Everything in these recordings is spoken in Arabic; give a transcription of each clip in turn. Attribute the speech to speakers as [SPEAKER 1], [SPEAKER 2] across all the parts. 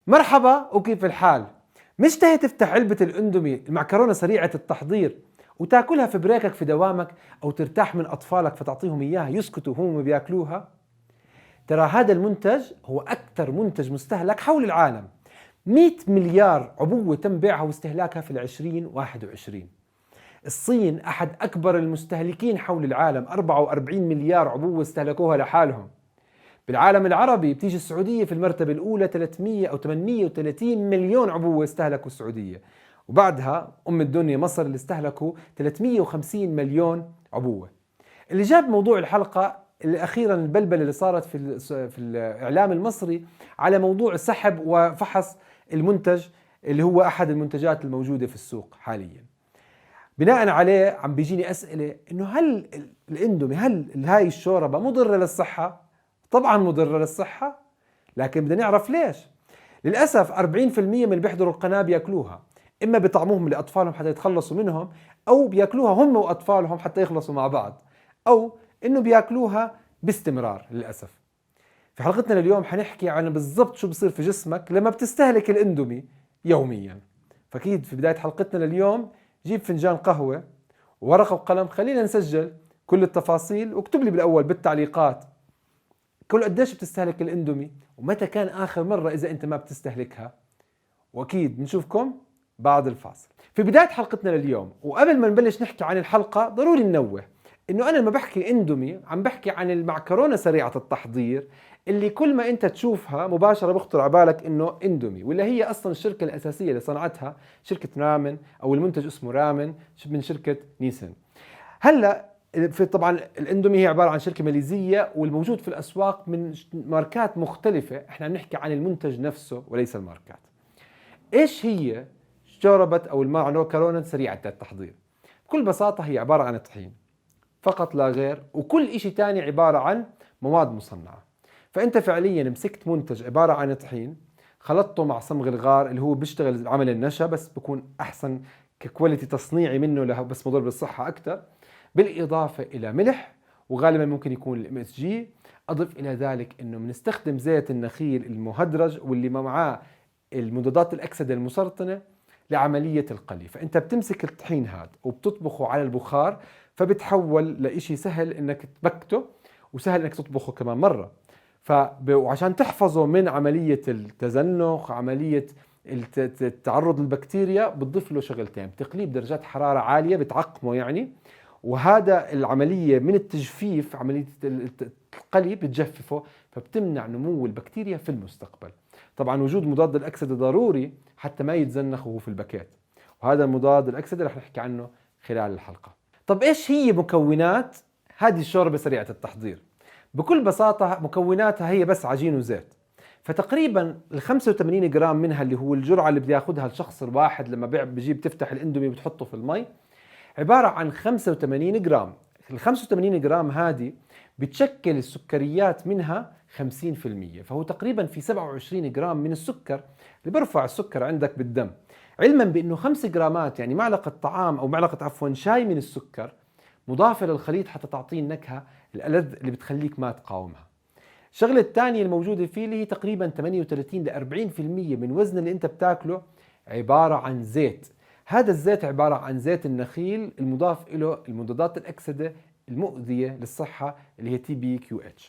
[SPEAKER 1] مرحبا وكيف الحال؟ مشتهي تفتح علبة الاندومي المعكرونة سريعة التحضير وتاكلها في بريكك في دوامك أو ترتاح من أطفالك فتعطيهم إياها يسكتوا وهم بياكلوها؟ ترى هذا المنتج هو أكثر منتج مستهلك حول العالم. 100 مليار عبوة تم بيعها واستهلاكها في 2021. الصين أحد أكبر المستهلكين حول العالم، 44 مليار عبوة استهلكوها لحالهم. بالعالم العربي بتيجي السعودية في المرتبة الأولى، 300 أو 830 مليون عبوة استهلكوا السعودية، وبعدها أم الدنيا مصر اللي استهلكوا 350 مليون عبوة. اللي جاب موضوع الحلقة اللي أخيرا البلبلة اللي صارت في الإعلام المصري على موضوع سحب وفحص المنتج اللي هو أحد المنتجات الموجودة في السوق حاليا. بناء عليه عم بيجيني أسئلة إنه هل الاندومي، هل هاي الشوربة مضرة للصحة؟ طبعا مضرة للصحة، لكن بدنا نعرف ليش. للأسف 40% من اللي بيحضروا القناة بياكلوها، إما بطعموهم لأطفالهم حتى يتخلصوا منهم، أو بياكلوها هم وأطفالهم حتى يخلصوا مع بعض، أو إنه بياكلوها باستمرار للأسف. في حلقتنا اليوم حنحكي عن بالضبط شو بصير في جسمك لما بتستهلك الاندومي يوميا. فأكيد في بداية حلقتنا اليوم جيب فنجان قهوة وورقة وقلم، خلينا نسجل كل التفاصيل، واكتب لي بالأول بالتعليقات كل قديش بتستهلك الاندومي ومتى كان آخر مرة إذا أنت ما بتستهلكها. وأكيد بنشوفكم بعد الفاصل. في بداية حلقتنا لليوم وقبل ما نبلش نحكي عن الحلقة ضروري ننوه إنه أنا لما بحكي اندومي عم بحكي عن المعكرونة سريعة التحضير اللي كل ما أنت تشوفها مباشرة بخطر على بالك إنه اندومي، ولا هي أصلا الشركة الأساسية اللي صنعتها شركة رامن، أو المنتج اسمه رامن من شركة نيسن. هلا في طبعا الاندومي هي عباره عن شركه ماليزيه والموجود في الاسواق من ماركات مختلفه، احنا عم نحكي عن المنتج نفسه وليس الماركات. ايش هي شوربه او المعكرونه سريعه التحضير؟ بكل بساطه هي عباره عن طحين فقط لا غير، وكل إشي تاني عباره عن مواد مصنعه. فانت فعليا مسكت منتج عباره عن طحين، خلطته مع صمغ الغار اللي هو بيشتغل عمل النشا بس بكون احسن ككواليتي تصنيعي منه له، بس مضر بالصحه اكثر، بالإضافة إلى ملح وغالبا ممكن يكون MSG. أضف إلى ذلك أنه بنستخدم زيت النخيل المهدرج واللي معاه المضادات الأكسدة المسرطنة لعملية القلي. فأنت بتمسك الطحين هذا وبتطبخه على البخار، فبتحول لإشي سهل إنك تبكته وسهل إنك تطبخه كمان مرة. وعشان تحفظه من عملية التزنخ، عملية التعرض للبكتيريا، بتضيف له شغلتين: بتقليه بدرجات حرارة عالية بتعقمه يعني، وهذا العملية من التجفيف، عملية القلي بتجففه، فبتمنع نمو البكتيريا في المستقبل. طبعا وجود مضاد الأكسدة ضروري حتى ما يتزنخ وهو في الباكيت، وهذا المضاد الأكسدة رح نحكي عنه خلال الحلقة. طب إيش هي مكونات هذه الشوربة سريعة التحضير؟ بكل بساطة مكوناتها هي بس عجين وزيت. فتقريبا ال 85 جرام منها اللي هو الجرعة اللي بياخدها الشخص الواحد لما بيجيب تفتح الاندومي وبتحطه في المي، عبارة عن 85 جرام. ال 85 جرام هذه بتشكل السكريات منها 50%، فهو تقريبا في 27 جرام من السكر اللي بيرفع السكر عندك بالدم. علما بأنه 5 جرامات يعني معلقة طعام أو معلقة شاي من السكر مضافة للخليط حتى تعطيه النكهة الألذ اللي بتخليك ما تقاومها. الشغلة الثانية الموجودة فيه اللي هي تقريبا 38 ل 40% من وزن اللي انت بتاكله عبارة عن زيت. هذا الزيت عبارة عن زيت النخيل المضاف له المضادات الأكسدة المؤذية للصحة اللي هي TBQH،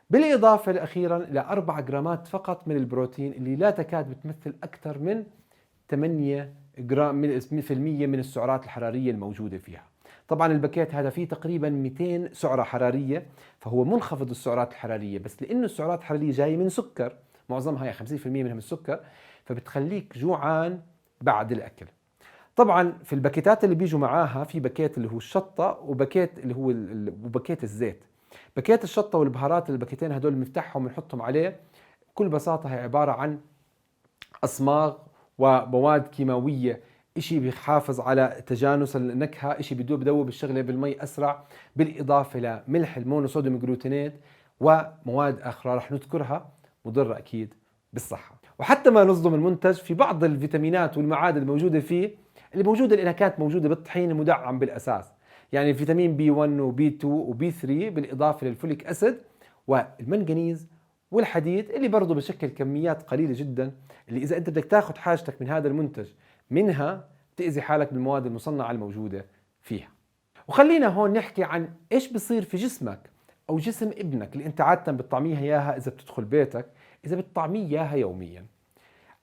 [SPEAKER 1] بالإضافة أخيرا إلى 4 جرامات فقط من البروتين اللي لا تكاد بتمثل أكثر من 8 جرام من السعرات الحرارية الموجودة فيها. طبعا الباكيت هذا فيه تقريبا 200 سعرة حرارية، فهو منخفض السعرات الحرارية، بس لأنه السعرات الحرارية جاية من سكر، معظمها 50% منها من السكر، فبتخليك جوعان بعد الأكل. طبعا في الباكيتات اللي بيجوا معاها في باكيت اللي هو الشطة وباكيت اللي هو وباكيت الزيت. باكيت الشطة والبهارات الباكيتين هدول بنفتحهم ونحطهم عليه، بكل بساطة هي عبارة عن أصماغ ومواد كيماوية، إشي بيحافظ على تجانس النكهة، إشي بدوب الشغلة بالمي أسرع، بالإضافة لملح المونوصوديوم جلوتينات ومواد أخرى رح نذكرها مضرة أكيد بالصحة. وحتى ما نصدم المنتج، في بعض الفيتامينات والمعادن الموجودة فيه اللي موجودة لأنها كانت موجودة بالطحين المدعم بالأساس، يعني فيتامين B1 وB2 وB3 بالإضافة للفوليك أسيد والمنغنيز والحديد اللي برضه بشكل كميات قليلة جدا، اللي إذا أنت بدك تاخذ حاجتك من هذا المنتج منها تأذي حالك بالمواد المصنعة الموجودة فيها. وخلينا هون نحكي عن إيش بصير في جسمك أو جسم ابنك اللي أنت عادة بتطعميها إياها إذا بتدخل بيتك، إذا بتطعميه إياها يوميا.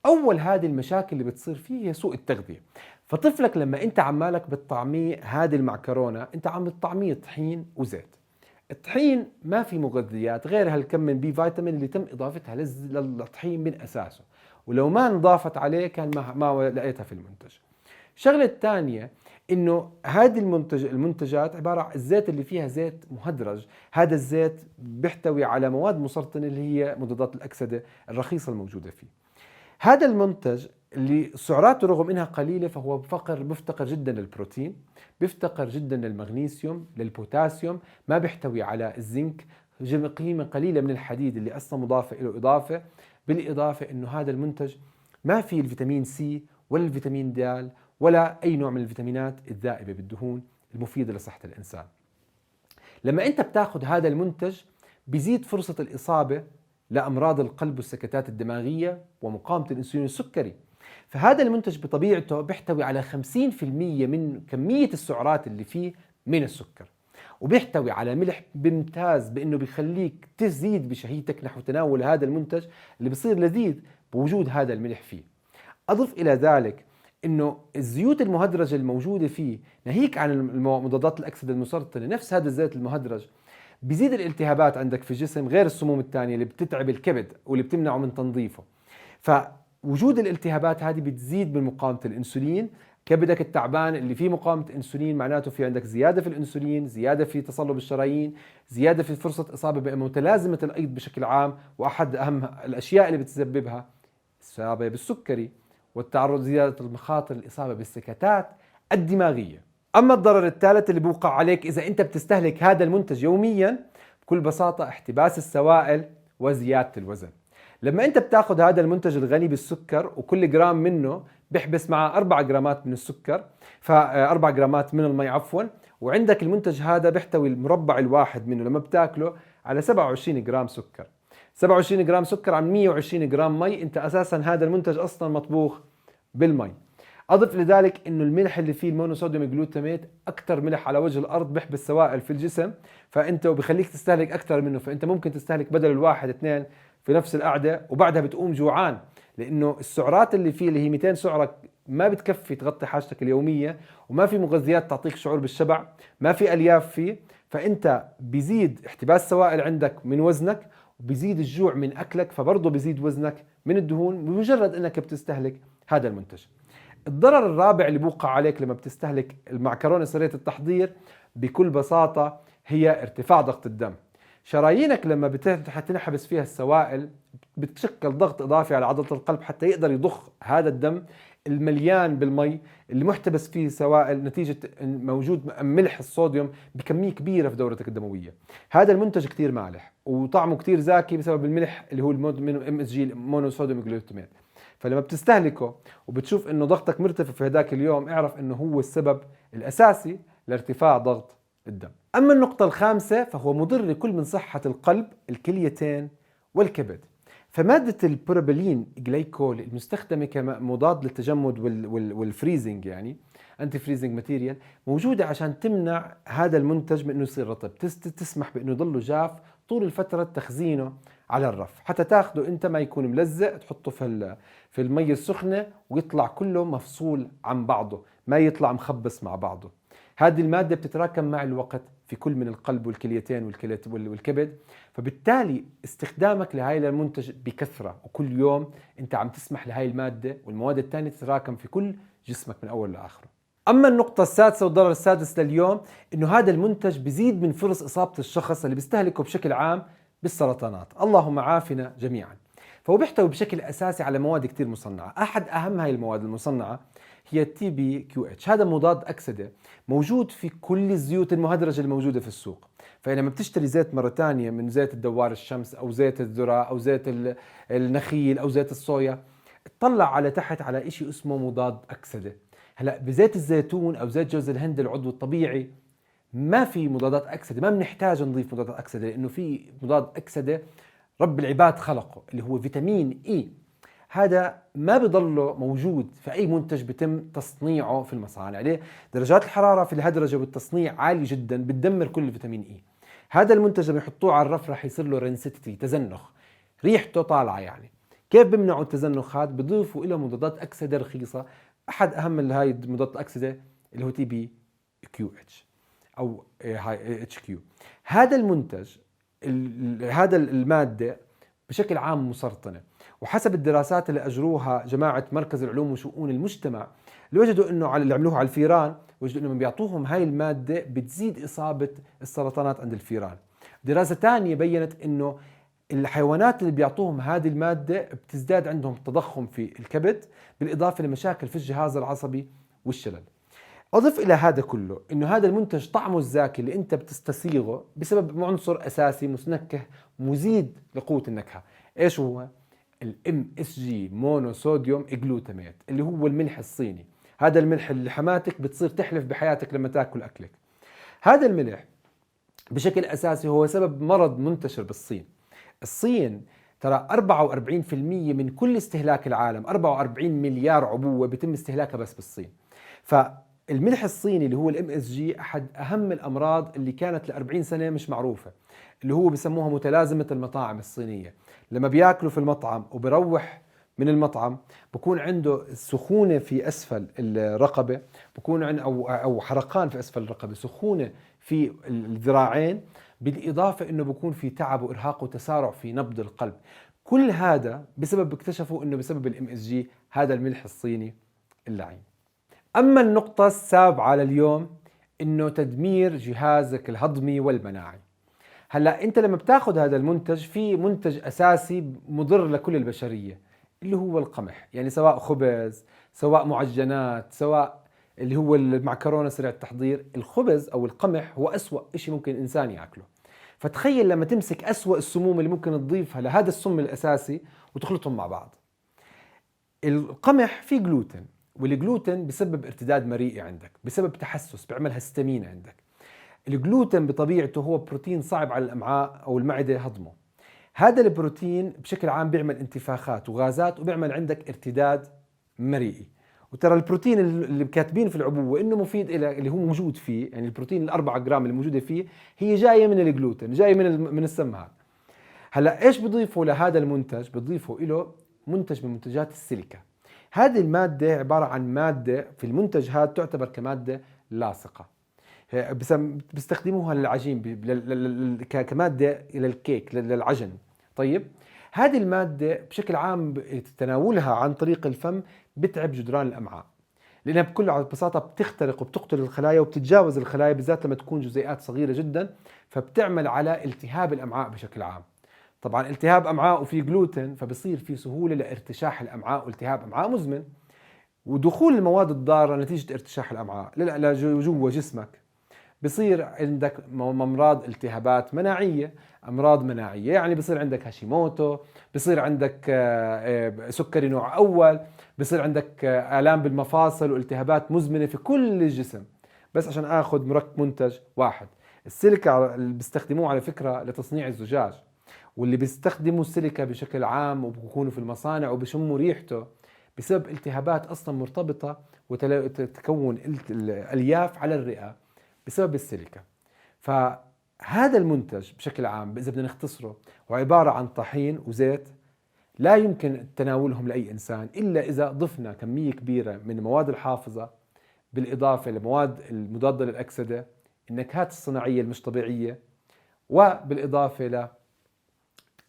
[SPEAKER 1] أول هذه المشاكل اللي بتصير فيه هي سوء التغذية. فطفلك لما أنت عمالك بتطعميه هذه المعكرونة، أنت عم بتطعميه طحين وزيت. الطحين ما في مغذيات غير هالكم من بي فيتامين اللي تم إضافتها للطحين من أساسه، ولو ما انضافت عليه كان ما لقيتها في المنتج. الشغلة الثانية انه هذه المنتجات عبارة عن الزيت اللي فيها زيت مهدرج. هذا الزيت بيحتوي على مواد مسرطنة اللي هي مضادات الأكسدة الرخيصة الموجودة فيه. هذا المنتج اللي سعراته رغم انها قليلة فهو بيفتقر جدا للبروتين، بيفتقر جدا للمغنيسيوم، للبوتاسيوم، ما بيحتوي على الزنك، قيمة قليلة من الحديد اللي اصلا مضافة له اضافة. بالاضافة انه هذا المنتج ما فيه الفيتامين سي ولا الفيتامين د ولا اي نوع من الفيتامينات الذائبة بالدهون المفيدة لصحة الانسان. لما انت بتاخذ هذا المنتج بيزيد فرصة الاصابة لأمراض القلب والسكتات الدماغية ومقاومة الأنسولين السكري. فهذا المنتج بطبيعته بيحتوي على 50% من كمية السعرات اللي فيه من السكر، وبيحتوي على ملح بمتاز بأنه بيخليك تزيد بشهيتك نحو تناول هذا المنتج اللي بصير لذيذ بوجود هذا الملح فيه. أضف إلى ذلك انه الزيوت المهدرجة الموجودة فيه ناهيك عن مضادات الأكسدة المسرطنة، نفس هذا الزيت المهدرج بيزيد الالتهابات عندك في الجسم غير السموم الثانية اللي بتتعب الكبد واللي بتمنعه من تنظيفه. فوجود الالتهابات هذه بتزيد من مقاومة الانسولين. كبدك التعبان اللي فيه مقاومة انسولين معناته في عندك زيادة في الانسولين، زيادة في تصلب الشرايين، زيادة في فرصة إصابة بمتلازمة الأيض بشكل عام، وأحد أهم الأشياء اللي بتسببها الإصابة بالسكري والتعرض زيادة المخاطر الإصابة بالسكتات الدماغية. أما الضرر الثالث اللي بوقع عليك إذا أنت بتستهلك هذا المنتج يوميا بكل بساطة احتباس السوائل وزيادة الوزن. لما أنت بتاخذ هذا المنتج الغني بالسكر وكل جرام منه بيحبس معه 4 جرامات من السكر، ف4 جرامات من المي عفوا، وعندك المنتج هذا بيحتوي المربع الواحد منه لما بتاكله على 27 جرام سكر. 27 جرام سكر عن 120 جرام مي. انت اساسا هذا المنتج اصلا مطبوخ بالمي. اضف لذلك انه الملح اللي فيه المونوصوديوم جلوتاميت اكثر ملح على وجه الارض بيحبس سوائل في الجسم، فانت وبخليك تستهلك اكثر منه. فانت ممكن تستهلك بدل الواحد 2 في نفس القعده وبعدها بتقوم جوعان، لانه السعرات اللي فيه اللي هي 200 سعره ما بتكفي تغطي حاجتك اليوميه، وما في مغذيات تعطيك شعور بالشبع، ما في الياف فيه. فانت بيزيد احتباس سوائل عندك من وزنك، وبيزيد الجوع من اكلك، فبرضه بيزيد وزنك من الدهون بمجرد انك بتستهلك هذا المنتج. الضرر الرابع اللي بوقع عليك لما بتستهلك المعكرونة سريعة التحضير بكل بساطة هي ارتفاع ضغط الدم. شرايينك لما تنحبس فيها السوائل بتشكل ضغط إضافي على عضلة القلب حتى يقدر يضخ هذا الدم المليان بالمي اللي محتبس فيه سوائل نتيجة موجود ملح الصوديوم بكمية كبيرة في دورتك الدموية. هذا المنتج كتير مالح وطعمه كتير زاكي بسبب الملح اللي هو MSG مونوصوديوم جلوتاميت. فلما بتستهلكه وبتشوف انه ضغطك مرتفع في هذاك اليوم اعرف انه هو السبب الاساسي لارتفاع ضغط الدم. اما النقطة الخامسة فهو مضر لكل من صحة القلب، الكليتين والكبد. فمادة البروبيلين جلايكول المستخدمة كمضاد للتجمد والفريزنج، يعني انتي فريزنج ماتيريال، موجودة عشان تمنع هذا المنتج من انه يصير رطب، تسمح بانه يضله جاف طول الفترة تخزينه على الرف، حتى تاخده انت ما يكون ملزق، تحطه في المي السخنة ويطلع كله مفصول عن بعضه، ما يطلع مخبص مع بعضه. هذه المادة بتتراكم مع الوقت في كل من القلب والكليتين والكبد، فبالتالي استخدامك لهاي المنتج بكثرة وكل يوم انت عم تسمح لهاي المادة والمواد الثانية تتراكم في كل جسمك من اول لاخره. اما النقطة السادسة والضرر السادس لليوم انه هذا المنتج بيزيد من فرص اصابة الشخص اللي بيستهلكه بشكل عام بالسرطانات، اللهم عافنا جميعا. فهو بيحتوي بشكل اساسي على مواد كتير مصنعة. احد اهم هاي المواد المصنعة هي TBQH. هذا مضاد أكسدة موجود في كل الزيوت المهدرجة الموجودة في السوق. فلما بتشتري زيت مرة تانية من زيت الدوار الشمس أو زيت الذرة أو زيت النخيل أو زيت الصويا، اطلع على تحت على إشي اسمه مضاد أكسدة. هلأ بزيت الزيتون أو زيت جوز الهند العضو الطبيعي ما في مضادات أكسدة، ما بنحتاج نضيف مضادات أكسدة لأنه في مضاد أكسدة رب العباد خلقه، اللي هو فيتامين إي. هذا ما بضله موجود في أي منتج بتم تصنيعه في المصانع. ليه؟ درجات الحرارة في الهدرجة والتصنيع عالية جدا، بتدمر كل الفيتامين إي. هذا المنتج لما يحطوه على الرف رح يصير له رنسيتي، تزنخ، ريحته طالعة يعني. كيف بيمنعوا التزنخ هذا؟ بضيفوا له مضادات أكسدة رخيصة. أحد أهم هاي مضادات الأكسدة اللي هو تي بي كيو اتش أو هاي اتش كيو. هذا المنتج هذا المادة بشكل عام مسرطنة، وحسب الدراسات اللي أجروها جماعة مركز العلوم وشؤون المجتمع، اللي وجدوا إنه اللي عملوها على الفيران، وجدوا إنه بيعطوهم هاي المادة بتزيد إصابة السرطانات عند الفيران. دراسة تانية بيّنت إنه الحيوانات اللي بيعطوهم هذه المادة بتزداد عندهم تضخم في الكبد، بالإضافة لمشاكل في الجهاز العصبي والشلل. أضف إلى هذا كله إنه هذا المنتج طعمه الزاكي اللي أنت بتستسيغه بسبب عنصر أساسي مسنكه مزيد لقوة النكهة. إيش هو؟ MSG مونو صوديوم جلوتاميت، اللي هو الملح الصيني. هذا الملح اللي حماتك بتصير تحلف بحياتك لما تاكل أكلك. هذا الملح بشكل أساسي هو سبب مرض منتشر بالصين. الصين ترى 44% من كل استهلاك العالم، 44 مليار عبوة بيتم استهلاكها بس بالصين. فالملح الصيني اللي هو MSG أحد أهم الأمراض اللي كانت ل40 سنة مش معروفة، اللي هو بسموها متلازمة المطاعم الصينية. لما بياكلوا في المطعم وبروح من المطعم بكون عنده سخونة في أسفل الرقبة، بكون عنده أو حرقان في أسفل الرقبة، سخونة في الذراعين، بالإضافة إنه بكون في تعب وإرهاق وتسارع في نبض القلب. كل هذا بسبب اكتشفوا إنه بسبب MSG، هذا الملح الصيني اللعين. أما النقطة السابعة لليوم إنه تدمير جهازك الهضمي والمناعي. هلا انت لما بتاخذ هذا المنتج، في منتج اساسي مضر لكل البشريه اللي هو القمح، يعني سواء خبز، سواء معجنات، سواء اللي هو المعكرونه سريع التحضير. الخبز او القمح هو اسوأ شيء ممكن الانسان ياكله. فتخيل لما تمسك اسوأ السموم اللي ممكن تضيفها لهذا السم الاساسي وتخلطهم مع بعض. القمح فيه جلوتين، والجلوتين بسبب ارتداد مريئي عندك، بسبب تحسس، بيعمل هستامين عندك. الجلوتين بطبيعته هو بروتين صعب على الأمعاء أو المعدة هضمه. هذا البروتين بشكل عام بيعمل انتفاخات وغازات، وبيعمل عندك ارتداد مريئي. وترى البروتين اللي كاتبين في العبوة إنه مفيد اللي هو موجود فيه، يعني البروتين ال4 جرام اللي موجودة فيه هي جاية من الجلوتين، جاية من السم هذا. هلا إيش بضيفوا لهذا المنتج؟ بضيفوا له منتج من منتجات السيليكا. هذه المادة عبارة عن مادة في المنتج هذا تعتبر كمادة لاصقة، بيستخدموها للعجين كمادة للكيك للعجن. طيب هذه المادة بشكل عام تناولها عن طريق الفم بتعب جدران الأمعاء، لأنها بكل بساطة بتخترق وبتقتل الخلايا وبتتجاوز الخلايا، بالذات لما تكون جزيئات صغيرة جدا، فبتعمل على التهاب الأمعاء بشكل عام. طبعا التهاب أمعاء وفي جلوتين، فبصير في سهولة لارتشاح الأمعاء والتهاب أمعاء مزمن، ودخول المواد الضارة نتيجة ارتشاح الأمعاء جوا جسمك. بصير عندك أمراض التهابات مناعية، أمراض مناعية، يعني بصير عندك هاشيموتو، بصير عندك سكري نوع أول، بصير عندك آلام بالمفاصل والتهابات مزمنة في كل الجسم، بس عشان آخذ منتج واحد. السيليكا اللي بيستخدموه على فكرة لتصنيع الزجاج، واللي بيستخدموا السيليكا بشكل عام وبيكونوا في المصانع وبيشموا ريحته بسبب التهابات أصلا مرتبطة وتكون الألياف على الرئة بسبب السيليكا. فهذا المنتج بشكل عام إذا بدنا نختصره هو عبارة عن طحين وزيت، لا يمكن تناولهم لأي إنسان إلا إذا ضفنا كمية كبيرة من المواد الحافظة، بالإضافة لمواد المضادة للأكسدة، النكهات الصناعية المش طبيعية، وبالإضافة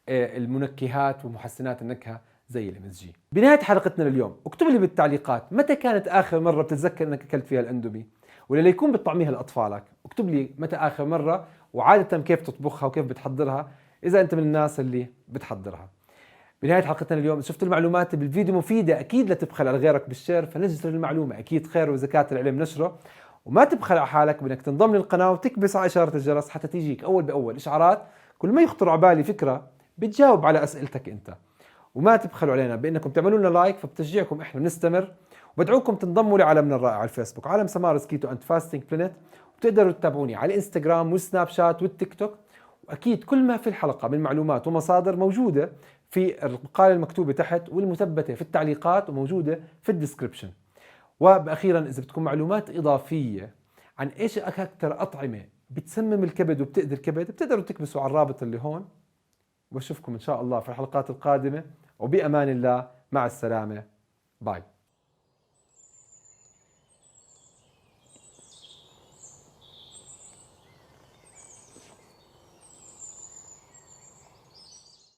[SPEAKER 1] للمنكهات ومحسنات النكهة زي الMSG. بنهاية حلقتنا لليوم اكتب لي بالتعليقات متى كانت آخر مرة بتتذكر أنك أكلت فيها الأندومي، ولا ليكون بتطعميها لأطفالك. اكتب لي متى آخر مرة، وعادة كيف تطبخها وكيف بتحضرها إذا أنت من الناس اللي بتحضرها. بنهاية حلقتنا اليوم شفت المعلومات بالفيديو مفيدة أكيد لا تبخل على غيرك بالشير، فنشر المعلومة أكيد خير وزكاة العلم نشره. وما تبخل على حالك بأنك تنضم للقناة وتكبس على إشارة الجرس حتى تيجيك أول بأول إشعارات كل ما يخطر على بالي فكرة بتجاوب على أسئلتك أنت. وما تبخلوا علينا بأنكم تعملوا لنا لايك، فبتشجيعكم إحنا بنستمر. وبدعوكم تنضموا لعالمنا الرائع على الفيسبوك، عالم سمارس كيتو أند فاستنج بلانيت، وبتقدروا تتابعوني على الانستغرام والسناب شات والتيك توك، وأكيد كل ما في الحلقة من معلومات ومصادر موجودة في المقالة المكتوبة تحت والمثبتة في التعليقات وموجودة في الديسكريبشن. وأخيرا إذا بدكم معلومات إضافية عن إيش أكثر أطعمة بتسمم الكبد وبتأذي الكبد، بتقدروا تكبسوا على الرابط اللي هون. وبشوفكم إن شاء الله في الحلقات القادمة، وبأمان الله، مع السلامة، باي.